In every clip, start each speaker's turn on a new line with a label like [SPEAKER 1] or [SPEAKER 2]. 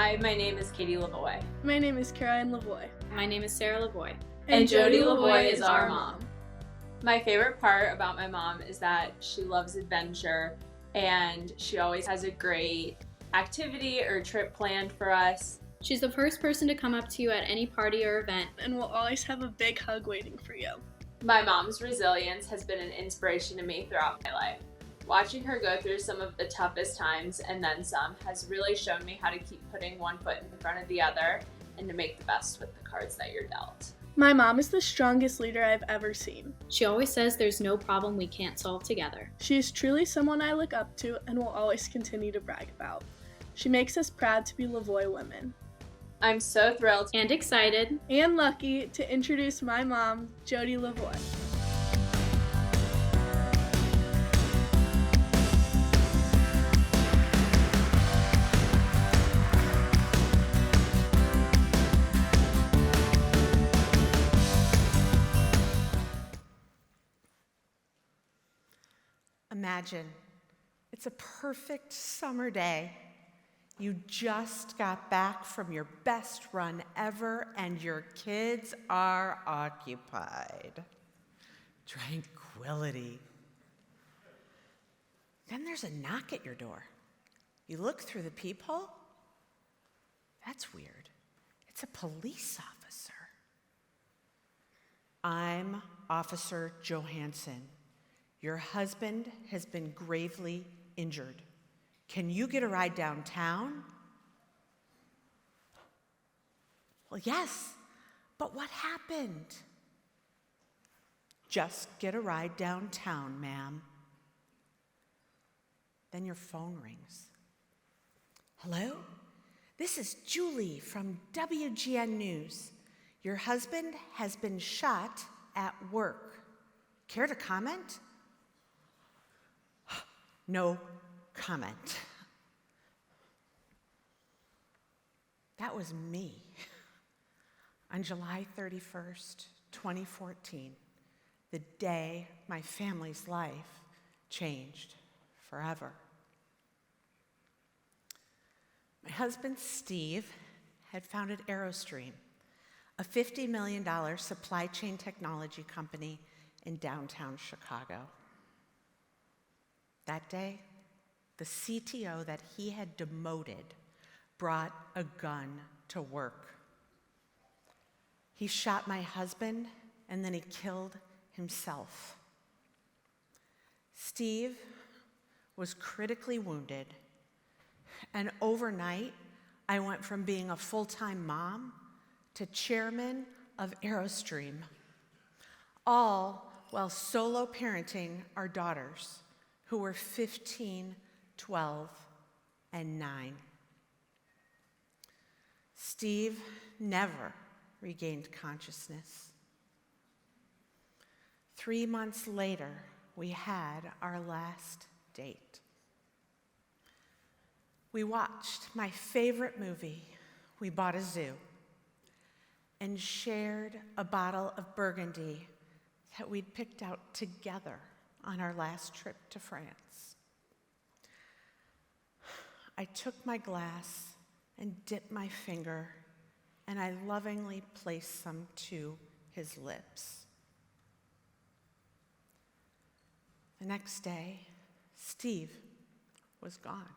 [SPEAKER 1] Hi, my name is Katie Lavoie.
[SPEAKER 2] My name is Caroline Lavoie.
[SPEAKER 3] My name is Sarah Lavoie.
[SPEAKER 1] And Jody Lavoie is our mom. My favorite part about my mom is that she loves adventure and she always has a great activity or trip planned for us.
[SPEAKER 3] She's the first person to come up to you at any party or event.
[SPEAKER 2] And will always have a big hug waiting for you.
[SPEAKER 1] My mom's resilience has been an inspiration to me throughout my life. Watching her go through some of the toughest times and then some has really shown me how to keep putting one foot in front of the other and to make the best with the cards that you're dealt.
[SPEAKER 2] My mom is the strongest leader I've ever seen.
[SPEAKER 3] She always says there's no problem we can't solve together.
[SPEAKER 2] She is truly someone I look up to and will always continue to brag about. She makes us proud to be Lavoie women.
[SPEAKER 1] I'm so thrilled
[SPEAKER 3] and excited
[SPEAKER 2] and lucky to introduce my mom, Jody Lavoie.
[SPEAKER 4] Imagine, it's a perfect summer day. You just got back from your best run ever and your kids are occupied. Tranquility. Then there's a knock at your door. You look through the peephole. That's weird. It's a police officer. I'm Officer Johansson. Your husband has been gravely injured. Can you get a ride downtown? Well, yes, but what happened? Just get a ride downtown, ma'am. Then your phone rings. Hello? This is Julie from WGN News. Your husband has been shot at work. Care to comment? No comment. That was me on July 31st, 2014, the day my family's life changed forever. My husband, Steve, had founded Aerostream, a $50 million supply chain technology company in downtown Chicago. That day, the CTO that he had demoted brought a gun to work. He shot my husband and then he killed himself. Steve was critically wounded, and overnight, I went from being a full-time mom to chairman of Aerostream, all while solo parenting our daughters, who were 15, 12, and 9. Steve never regained consciousness. 3 months later, we had our last date. We watched my favorite movie, we bought a zoo, and shared a bottle of Burgundy that we'd picked out together on our last trip to France. I took my glass and dipped my finger, and I lovingly placed some to his lips. The next day, Steve was gone.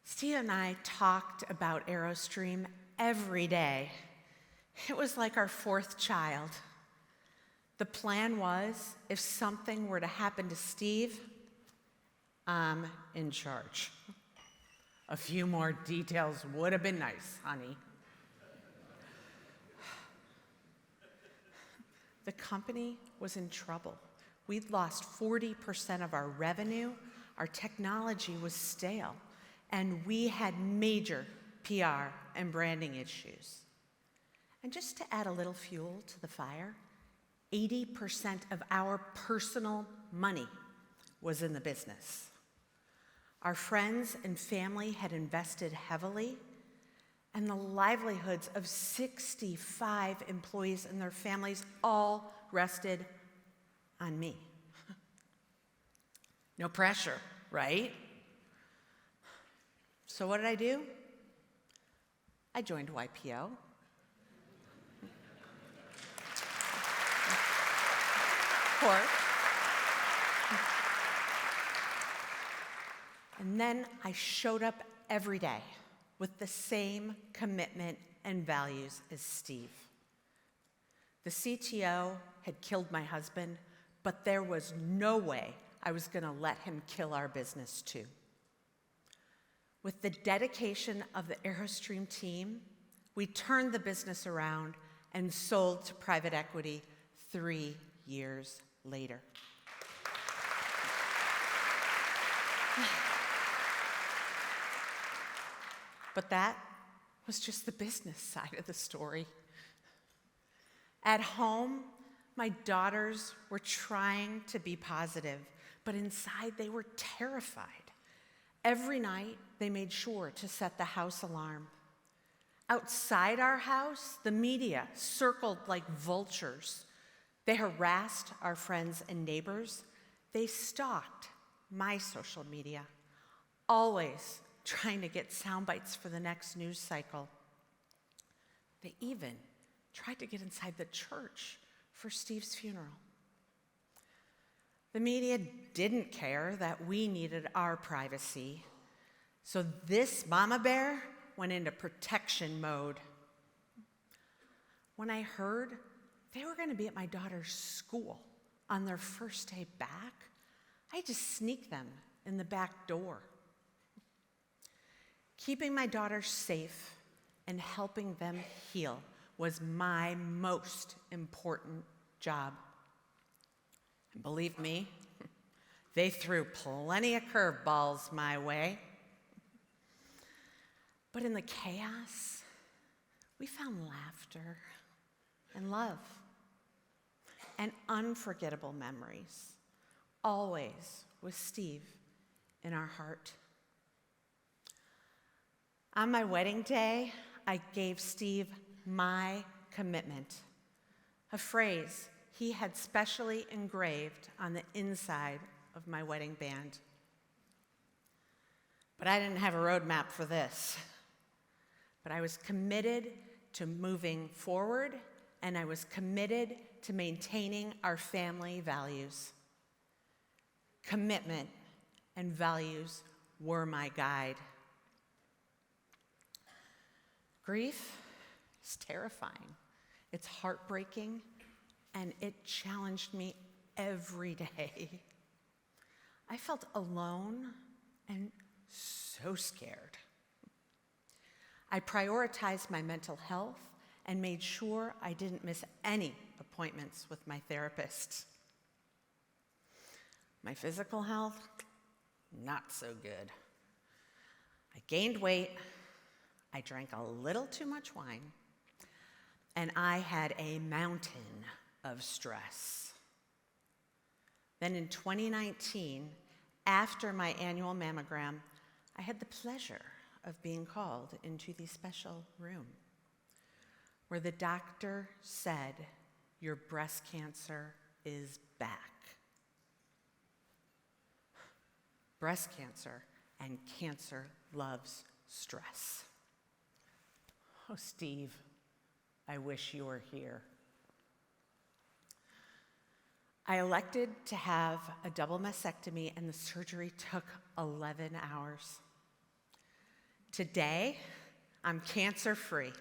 [SPEAKER 4] Steve and I talked about Aerostream every day. It was like our fourth child. The plan was, if something were to happen to Steve, I'm in charge. A few more details would have been nice, honey. The company was in trouble. We'd lost 40% of our revenue, our technology was stale, and we had major PR and branding issues. And just to add a little fuel to the fire, 80% of our personal money was in the business. Our friends and family had invested heavily, and the livelihoods of 65 employees and their families all rested on me. No pressure, right? So what did I do? I joined YPO. Of course. And then I showed up every day with the same commitment and values as Steve. The CTO had killed my husband, but there was no way I was going to let him kill our business too. With the dedication of the Aerostream team, we turned the business around and sold to private equity 3 years later. But that was just the business side of the story. At home, my daughters were trying to be positive, but inside they were terrified. Every night, they made sure to set the house alarm. Outside our house, the media circled like vultures. They harassed our friends and neighbors. They stalked my social media, always trying to get sound bites for the next news cycle. They even tried to get inside the church for Steve's funeral. The media didn't care that we needed our privacy, so this mama bear went into protection mode. When I heard they were going to be at my daughter's school on their first day back, I just sneaked them in the back door. Keeping my daughters safe and helping them heal was my most important job. And believe me, they threw plenty of curveballs my way. But in the chaos, we found laughter and love and unforgettable memories, always with Steve in our heart. On my wedding day, I gave Steve my commitment, a phrase he had specially engraved on the inside of my wedding band. But I didn't have a roadmap for this. But I was committed to moving forward, and I was committed to maintaining our family values. Commitment and values were my guide. Grief is terrifying. It's heartbreaking, and it challenged me every day. I felt alone and so scared. I prioritized my mental health and made sure I didn't miss any appointments with my therapist. My physical health, not so good. I gained weight, I drank a little too much wine, and I had a mountain of stress. Then in 2019, after my annual mammogram, I had the pleasure of being called into the special room where the doctor said, "Your breast cancer is back." Breast cancer and cancer loves stress. Oh, Steve, I wish you were here. I elected to have a double mastectomy, and the surgery took 11 hours. Today, I'm cancer-free.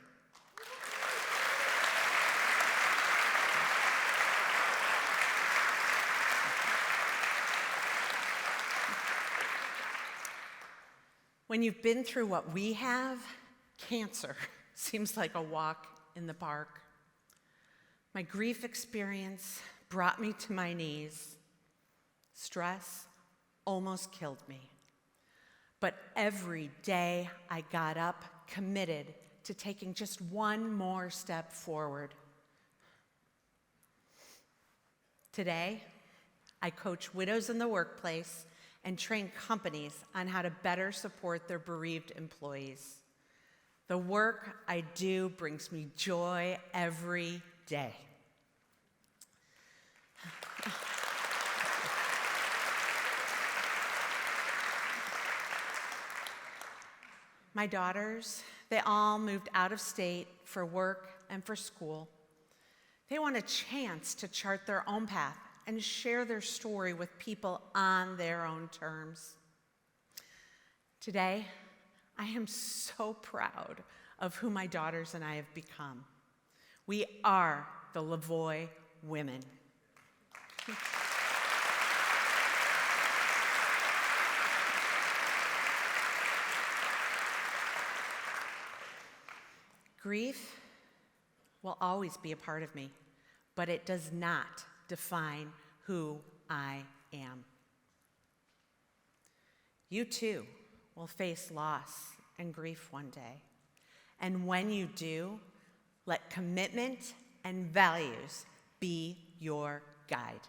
[SPEAKER 4] When you've been through what we have, cancer seems like a walk in the park. My grief experience brought me to my knees. Stress almost killed me. But every day I got up, committed to taking just one more step forward. Today, I coach widows in the workplace and train companies on how to better support their bereaved employees. The work I do brings me joy every day. My daughters, they all moved out of state for work and for school. They want a chance to chart their own path and share their story with people on their own terms. Today, I am so proud of who my daughters and I have become. We are the Lavoie women. Grief will always be a part of me, but it does not define who I am. You too will face loss and grief one day. And when you do, let commitment and values be your guide.